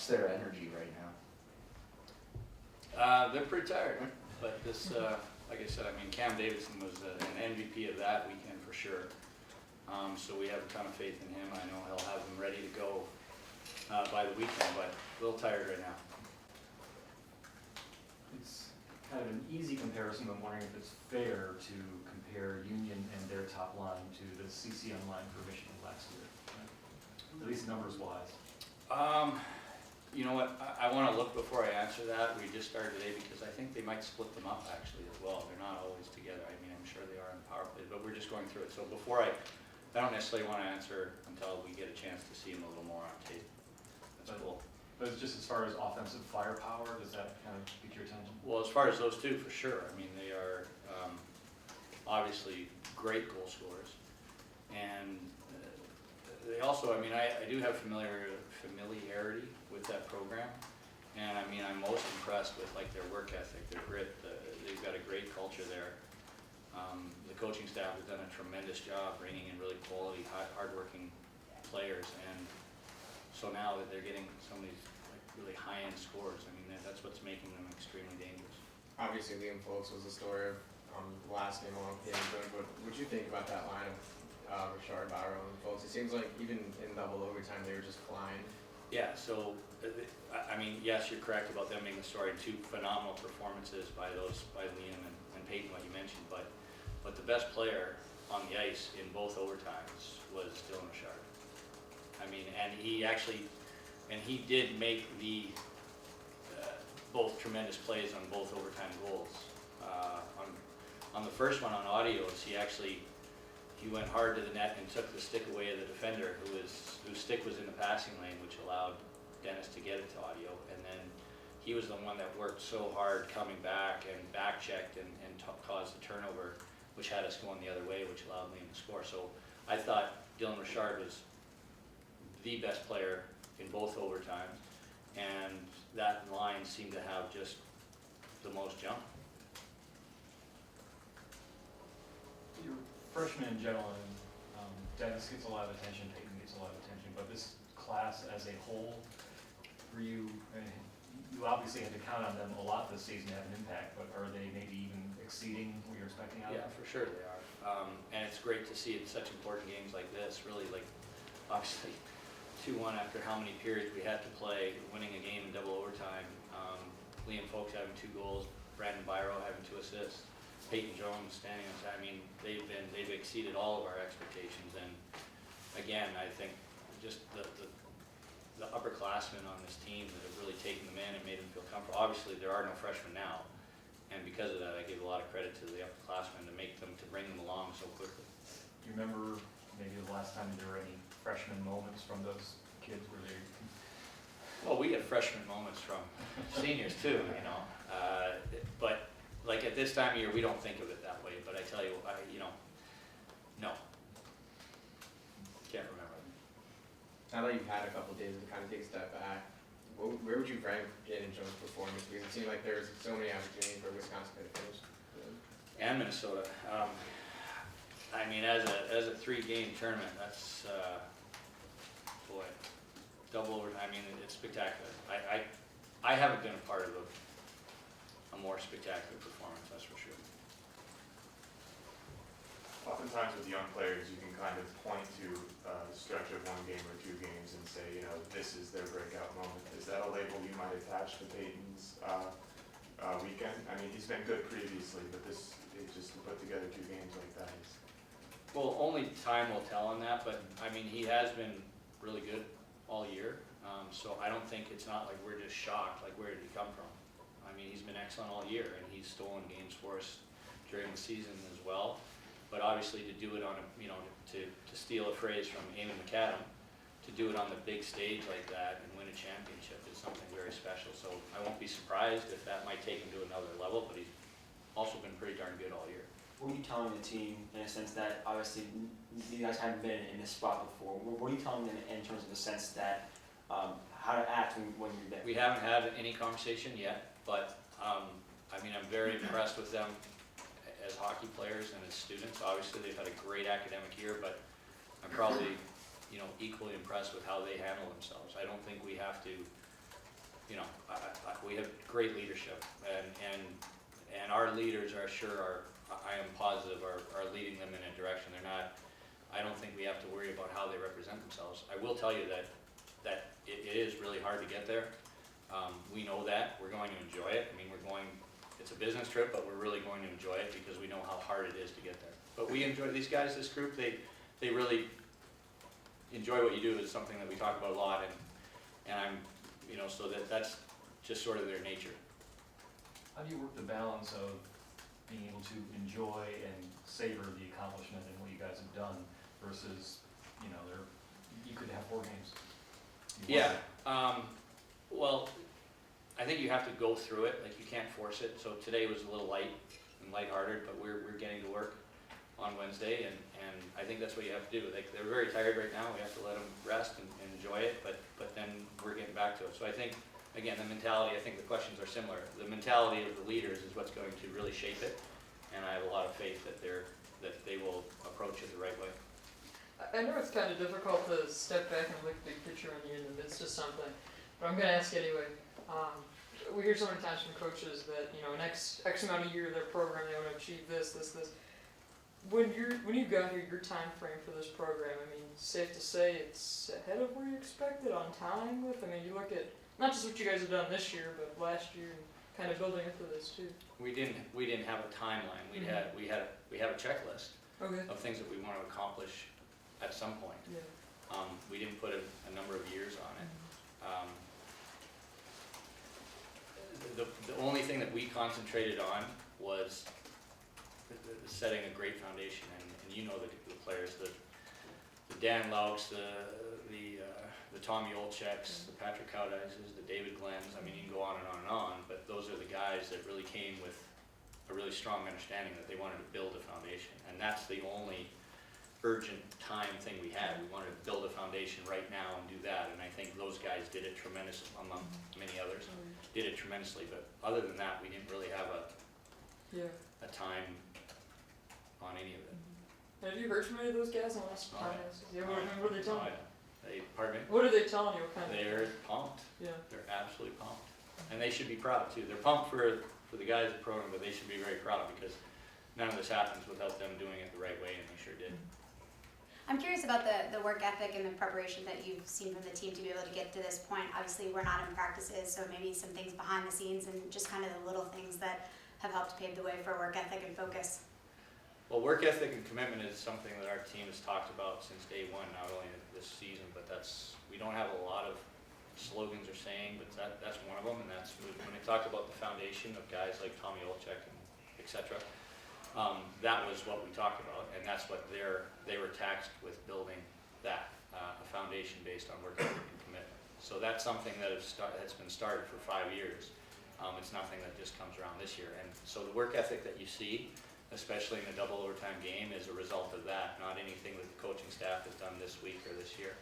What's their energy right now? They're pretty tired, but this, like I said, I mean, Cam Davidson was an MVP of that weekend for sure. So we have a ton of faith in him. I know he'll have them ready to go by the weekend, but a little tired right now. It's kind of an easy comparison, but I'm wondering if it's fair to compare Union and their top line to the CCM line for Michigan last year, at least numbers wise. You know what, I want to look before I answer that. We just started today because I think they might split them up actually as well. They're not always together. I mean, I'm sure they are in the power play, but we're just going through it. So before I don't necessarily want to answer until we get a chance to see them a little more on tape. That's cool. But it's just as far as offensive firepower, does that kind of pique your attention? Well, as far as those two, for sure. I mean, they are obviously great goal scorers. And they also, I mean, I do have familiarity with that program. And I mean, I'm most impressed with like their work ethic, their grit. They've got a great culture there. The coaching staff has done a tremendous job bringing in really quality, hardworking players. And so now that they're getting some of these like really high-end scores, I mean, that's what's making them extremely dangerous. Obviously, Liam Folks was the story of the last game on the but what would you think about that line of Richard, Barrow, and Folks? It seems like even in double overtime, they were just flying. Yeah, so, I mean, yes, you're correct about them being the story. Two phenomenal performances by Liam and Peyton, what you mentioned, but the best player on the ice in both overtimes was Dylan Richard. I mean, and he did make both tremendous plays on both overtime goals. On the first one on audios, he went hard to the net and took the stick away of the defender whose stick was in the passing lane, which allowed Dennis to get it to audio. And then he was the one that worked so hard coming back and back-checked and caused the turnover, which had us going the other way, which allowed Liam to score. So I thought Dylan Richard was the best player in both overtimes, and that line seemed to have just the most jump. Your freshmen in general, Dennis gets a lot of attention, Peyton gets a lot of attention, but this class as a whole, for you, you obviously had to count on them a lot this season to have an impact, but are they maybe even exceeding what you're expecting out of them? Yeah, for sure they are. And it's great to see in such important games like this, really, like, obviously, 2-1 after how many periods we had to play, winning a game in double overtime. Liam Folks having 2 goals, Brandon Byro having 2 assists, Peyton Jones standing on side. I mean, they've exceeded all of our expectations. And again, I think just the upperclassmen on this team that have really taken them in and made them feel comfortable. Obviously, there are no freshmen now, and because of that, I give a lot of credit to the upperclassmen to bring them along so quickly. Do you remember maybe the last time there were any freshman moments from those kids where they? Well, we get freshman moments from seniors too, you know. But like at this time of year, we don't think of it that way. But I tell you, no, can't remember. Now that you've had a couple of days to kind of take a step back, where would you rank Jaden Jones' performance? Because it seemed like there was so many opportunities for Wisconsin to finish. And Minnesota. I mean, as a 3-game tournament, that's boy, double over. I mean, it's spectacular. I haven't been a part of a more spectacular performance, that's for sure. Oftentimes with young players, you can kind of point to a stretch of 1 game or 2 games and say, you know, this is their breakout moment. Is that a label you might attach to Peyton's weekend? I mean, he's been good previously, but just to put together 2 games like that is. Well, only time will tell on that, but I mean, he has been really good all year. So I don't think it's not like we're just shocked, like where did he come from? I mean, he's been excellent all year, and he's stolen games for us during the season as well. But obviously to do it on to steal a phrase from Eamon McAdam, to do it on the big stage like that and win a championship is something very special. So I won't be surprised if that might take him to another level, but he's also been pretty darn good all year. What are you telling the team in a sense that obviously you guys haven't been in this spot before? What are you telling them in terms of the sense that how to act when you're there? We haven't had any conversation yet, but I mean, I'm very impressed with them as hockey players and as students. Obviously, they've had a great academic year, but I'm probably equally impressed with how they handle themselves. I don't think we have to you know, we have great leadership, and our leaders I am positive, are leading them in a direction. They're not, I don't think we have to worry about how they represent themselves. I will tell you that it is really hard to get there. We know that, we're going to enjoy it. I mean, it's a business trip, but we're really going to enjoy it because we know how hard it is to get there. But we enjoy, these guys, this group, they really enjoy what you do. Is something that we talk about a lot, and I'm, you know, so that's just sort of their nature. How do you work the balance of being able to enjoy and savor the accomplishment and what you guys have done versus, you know, you could have 4 games? Yeah, well, I think you have to go through it, like you can't force it. So today was a little light and lighthearted, but we're getting to work on Wednesday, and I think that's what you have to do. They're very tired right now, we have to let them rest and enjoy it, but then we're getting back to it. So I think, again, the mentality, I think the questions are similar. The mentality of the leaders is what's going to really shape it, and I have a lot of faith that they will approach it the right way. I know it's kind of difficult to step back and look big picture when you're in the midst of something, but I'm going to ask anyway. We hear so many times from coaches that, you know, next X amount of year of their program, they want to achieve this. When you got here, your time frame for this program, I mean, safe to say it's ahead of where you expected on time with? I mean, you look at not just what you guys have done this year, but last year, and kind of building into this too. We didn't have a timeline. We have a checklist Okay. of things that we want to accomplish at some point. Yeah. We didn't put a number of years on it. The only thing that we concentrated on was setting a great foundation, and you know the players, the Dan Laux, the Tommy Olczeks, the Patrick Cowdizes, the David Glens. I mean, you can go on and on and on, but those are the guys that really came with a really strong understanding that they wanted to build a foundation, and that's the only urgent time thing we had. We wanted to build a foundation right now and do that, and I think those guys did it tremendously, among many others, did it tremendously, but other than that, we didn't really have a time on any of it. Have you heard from any of those guys in the last time? Yeah, what are they telling you? Pardon me? What are they telling you? What kind of? They're pumped. Yeah. They're absolutely pumped, and they should be proud too. They're pumped for the guys at the program, but they should be very proud because none of this happens without them doing it the right way, and they sure did. I'm curious about the work ethic and the preparation that you've seen from the team to be able to get to this point. Obviously, we're not in practices, so maybe some things behind the scenes and just kind of the little things that have helped pave the way for work ethic and focus. Well, work ethic and commitment is something that our team has talked about since day one, not only this season, but we don't have a lot of slogans or saying, but that's one of them, and that's when they talked about the foundation of guys like Tommy Olczek and et cetera. That was what we talked about, and that's what they were tasked with building that, a foundation based on work ethic and commitment. So that's something that has been started for 5 years. It's nothing that just comes around this year, and so the work ethic that you see, especially in the double overtime game, is a result of that, not anything that the coaching staff has done this week or this year.